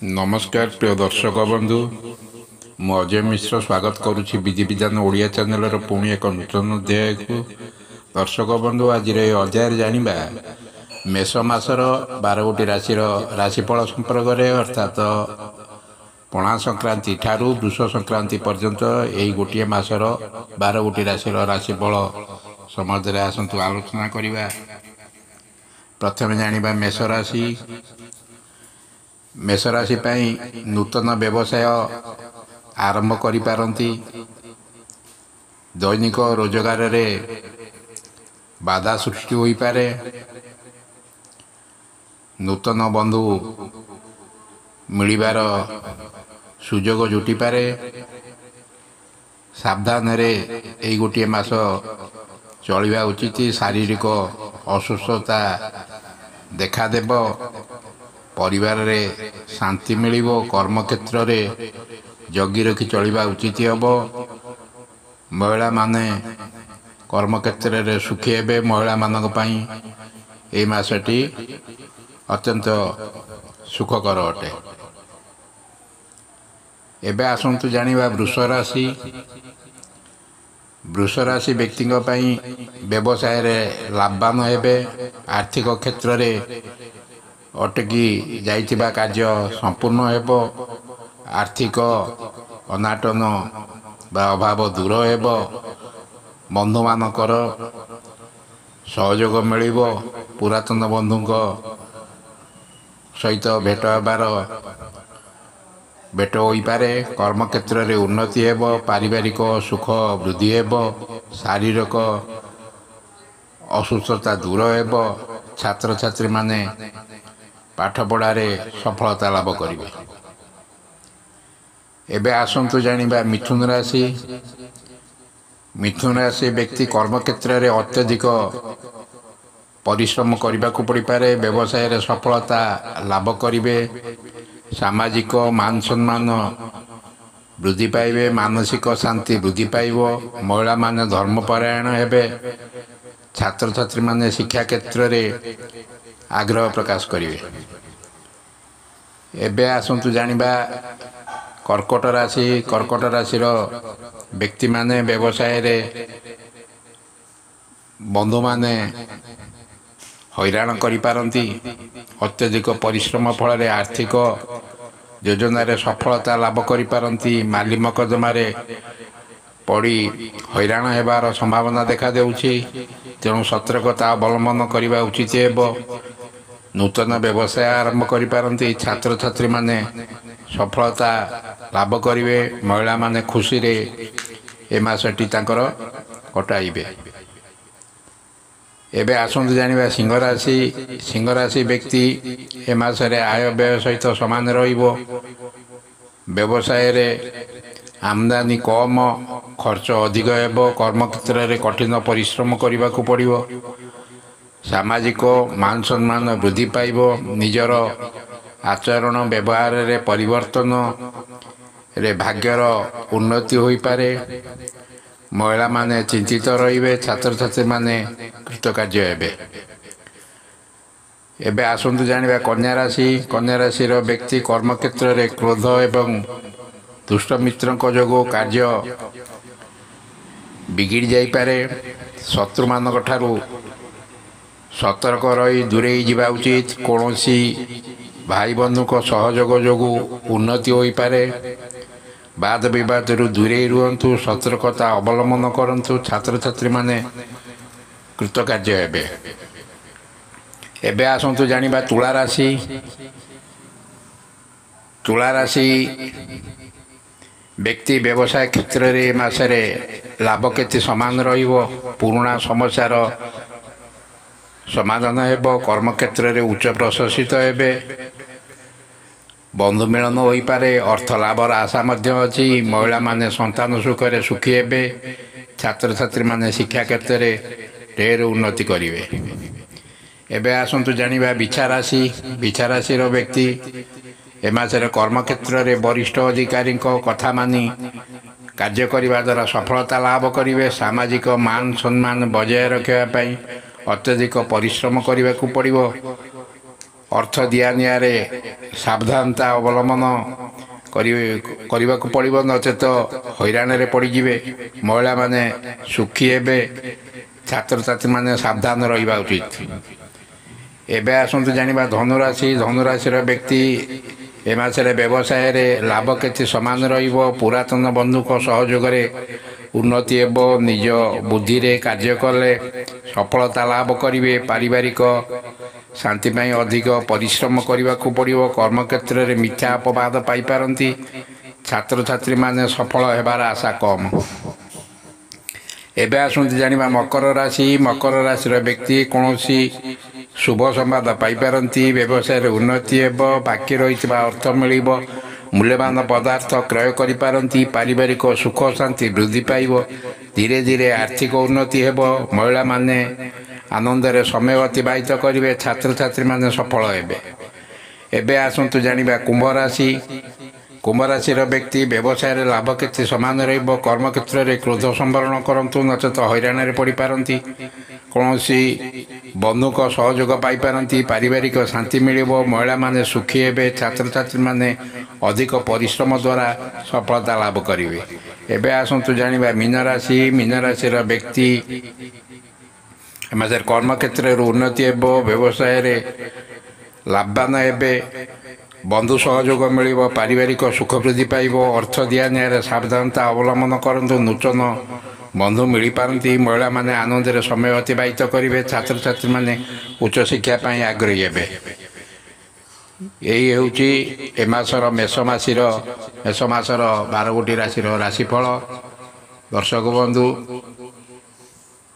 नमस्कार प्रिय दर्शक बंधु मु अजय मिश्र स्वागत करुच्ची विधि विधान ओडिया चैनल पुणी एक नूतन अध्याय को। दर्शक बंधु आज अध्याय जानिबा मेष मासर 12 गोटी राशि राशिफल संपर्क में अर्थात पणा संक्रांति ठारू वृष संक्रांति पर्यंत यही गोटे मासर 12 गोटी राशि राशिफल संबंध आसतु आलोचना करवा। प्रथम जानिबा मेष राशि। मेष राशि नूतन व्यवसाय आरंभ करिपारंती। दैनिक रोजगार रे बाधा सृष्टि होई पारे। नूतन बंधु मिलिबार सुजोग जुटी पारे। सावधान रे एई गोटे मास चलिबा उचित। शारीरिक असुस्थता देखा देब। परिवार रे शांति मिलिबो। कर्म क्षेत्र रे जगी रखी चलिबा उचित हब। महिला माने कर्म क्षेत्र रे सुखी हेबे। महिला मानक पई ए मासटी अत्यंत सुखकर अटे। एबे आसंतु जानिबा वृष राशि। वृष राशि व्यक्तिक पई व्यवसाय रे लाभवान हेबे। आर्थिक क्षेत्र रे अटकी जाइथिबा कार्य संपूर्ण हेब। आर्थिक अनाटन बा अभाव दूर हेब। बंधु मानकर सहयोग मिलिब। पुरातन बंधुक सहित भेट हेबार भेट होई पारे। कर्म क्षेत्र रे उन्नति हेब। पारिवारिक सुख वृद्धि हेब। शारीरिक असुस्थता दूर हेब। छात्र छात्री माने पाठ पढ़ारे सफलता लाभ करिवे। एबे आसंतु जानिबा मिथुन राशि। मिथुन राशि व्यक्ति कर्म क्षेत्र रे अत्यधिक परिश्रम करने को पड़ पारे। व्यवसाय रे सफलता लाभ करिवे। सामाजिक मान सम्मान वृद्धि पाइबे। मानसिक शांति वृद्धि पाइबो। महिला माने धर्मपरायण हेबे। छात्र छात्री माने शिक्षा क्षेत्र रे आग्रह प्रकाश करिवे। एबे आसंतु जानिबा कर्कट राशि। कर्कट राशि व्यक्ति माने व्यवसाय रे बंधु माने हैरान करि पारंती। अत्यधिक परिश्रम फल आर्थिक योजना रे सफलता लाभ करि पारंती। माली मकदमा रे पड़ी हैरान हेबार संभावना देखा देउछि। तेणु सतर्कता अवलंबन करने उचित हेब। नूतन व्यवसाय आरंभ करि पारंती। छात्र छात्री माने सफलता लाभ करिवे। महिला माने खुशी रे ए मासटी तांकर कटाइबे। एबे आसंतु जानिबा सिंह राशि। सिंह राशि व्यक्ति ए मासरे आय व्यय सहित समान रहिबो। व्यवसाय रे आमदानी कम खर्च अधिक हेब। कर्म क्षेत्र रे कठिन परिश्रम करने को पड़िबो। सामाजिक मान सम्मान वृद्धि पाइब। निजर आचरण व्यवहार रे परिवर्तन रे भाग्यर उन्नति होई पारे। महिला माने चिंतित रहिबे। छात्र छात्री माने कृतकार्य हेबे। एबे आसंतु जानिबा कन्या राशि। कन्या राशि व्यक्ति कर्म क्षेत्र रे क्रोध एवं दुष्ट मित्रक जोगो कार्य बिगिड़ जाई पारे। शत्रु मानक ठारू सतर्क रही दूरे जावा उचित। कौनसी भाई बंधु को सहयोग जोगु उन्नति होई पारे। वाद विवाद रु दूरे रुहंतु। सतर्कता अवलंबन करंतु। छात्र छात्री माने कृतकार्य हेबे। एबे आसंतु जानिबा तुला राशि। तुला राशि व्यक्ति व्यवसाय क्षेत्र रे मासरे लाभ केते समान रहिबो। पुराना समस्यार समाधान हेब। कर्म क्षेत्र रे उच्च प्रशासित हेबे। बंधु मिलन होई पारे। अर्थ लाभर आशा मध्य अछि। महिला माने संतान सुख रे सुखी हेबे। छात्र छात्री माने शिक्षा क्षेत्र रे ढेर उन्नति करिवे। एबे आसंतु जानिबा बिछा राशि। बिछा राशि व्यक्ति ए मासरे कर्म क्षेत्र रे वरिष्ठ अधिकारी कथा मानी कार्य करने द्वारा सफलता लाभ करेंगे। सामाजिक मान सम्मान बजाय रखा अत्यधिक परिश्रम करने को पड़ो। ଅର୍ଥ ଦିଆନିଆରେ ସାବଧାନତା ଅବଲମ୍ବନ କରିବାକୁ ପଡ଼ିବ, ନଚେତ ହଇରାଣରେ ପଡ଼ିଯିବେ। ମହିଳାମାନେ ସୁଖୀ ହେବେ, ଛାତ୍ରଛାତ୍ରୀମାନେ ସାବଧାନ ରହିବା ଉଚିତ। ଏବେ ଆସନ୍ତୁ ଜାଣିବା ଧନୁରାଶି। ଧନୁରାଶିର ବ୍ୟକ୍ତି ଏ ମାସରେ ବ୍ୟବସାୟରେ ଲାଭ କିଛି ସମାନ ରହିବ। ପୁରାତନ ବନ୍ଧୁଙ୍କ ସହଯୋଗରେ ଉନ୍ନତି ହେବ। ନିଜ ବୁଦ୍ଧିରେ କାର୍ଯ୍ୟ କଲେ ସଫଳତା ଲାଭ କରିବେ। ପାରିବାରିକ ଶାନ୍ତି ପାଇଁ ଅଧିକ ପରିଶ୍ରମ କରିବାକୁ ପଡ଼ିବ। କର୍ମକ୍ଷେତ୍ରରେ ମିଥ୍ୟା ଅପବାଦ ପାଇପାରନ୍ତି। ଛାତ୍ରଛାତ୍ରୀମାନେ ସଫଳ ହେବାର ଆଶା କମ୍। ଏବେ ଆସନ୍ତୁ ଜାଣିବା ମକର ରାଶି। ମକର ରାଶିର ବ୍ୟକ୍ତି କୌଣସି ଶୁଭ ସମ୍ବାଦ ପାଇପାରନ୍ତି। ବ୍ୟବସାୟରେ ଉନ୍ନତି ହେବ। ବାକି ରହିଥିବା ଅର୍ଥ ମିଳିବ। ମୂଲ୍ୟବାନ ପଦାର୍ଥ କ୍ରୟ କରିପାରନ୍ତି। ପାରିବାରିକ ସୁଖ ଶାନ୍ତି ବୃଦ୍ଧି ପାଇବ। ଧୀରେ ଧୀରେ ଆର୍ଥିକ ଉନ୍ନତି ହେବ। ମହିଳାମାନେ ଆନନ୍ଦରେ ସମୟ ଅତିବାହିତ କରିବେ। ଛାତ୍ରଛାତ୍ରୀମାନେ ସଫଳ ହେବେ। ଏବେ ଆସନ୍ତୁ ଜାଣିବା କୁମ୍ଭ ରାଶି। କୁମ୍ଭ ରାଶିର ବ୍ୟକ୍ତି ବ୍ୟବସାୟରେ ଲାଭ କିଛି ସମାନ ରହିବ। କର୍ମକ୍ଷେତ୍ରରେ କ୍ରୋଧ ସମ୍ବରଣ କରନ୍ତୁ, ନଚେତ ହଇରାଣରେ ପଡ଼ିପାରନ୍ତି। କୌଣସି ବନ୍ଧୁଙ୍କ ସହଯୋଗ ପାଇପାରନ୍ତି। ପାରିବାରିକ ଶାନ୍ତି ମିଳିବ। ମହିଳାମାନେ ସୁଖୀ ହେବେ। ଛାତ୍ରଛାତ୍ରୀମାନେ ଅଧିକ ପରିଶ୍ରମ ଦ୍ୱାରା ସଫଳତା ଲାଭ କରିବେ। ଏବେ ଆସନ୍ତୁ ଜାଣିବା ମୀନ ରାଶି। ମୀନ ରାଶିର ବ୍ୟକ୍ତି ଏମାସରେ କର୍ମକ୍ଷେତ୍ରରେ ଉନ୍ନତି ହେବ। ବ୍ୟବସାୟରେ ଲାଭବାନ ହେବେ। ବନ୍ଧୁ ସହଯୋଗ ମିଳିବ। ପାରିବାରିକ ସୁଖ ବୃଦ୍ଧି ପାଇବ। ଅର୍ଥ ଦିଆନିଆରେ ସାବଧାନତା ଅବଲମ୍ବନ କରନ୍ତୁ। ନୂତନ ବନ୍ଧୁ ମିଳିପାରନ୍ତି। ମହିଳାମାନେ ଆନନ୍ଦରେ ସମୟ ଅତିବାହିତ କରିବେ। ଛାତ୍ରଛାତ୍ରୀମାନେ ଉଚ୍ଚଶିକ୍ଷା ପାଇଁ ଆଗ୍ରହୀ ହେବେ। ଏହି ହେଉଛି ଏ ମାସର ମେଷ ମାସର 12ଗୋଟି ରାଶିର ରାଶିଫଳ। ଦର୍ଶକ ବନ୍ଧୁ,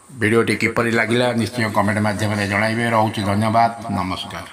ଭିଡ଼ିଓଟି କିପରି ଲାଗିଲା ନିଶ୍ଚୟ କମେଣ୍ଟ ମାଧ୍ୟମରେ ଜଣାଇବେ। ରହୁଛି, ଧନ୍ୟବାଦ, ନମସ୍କାର।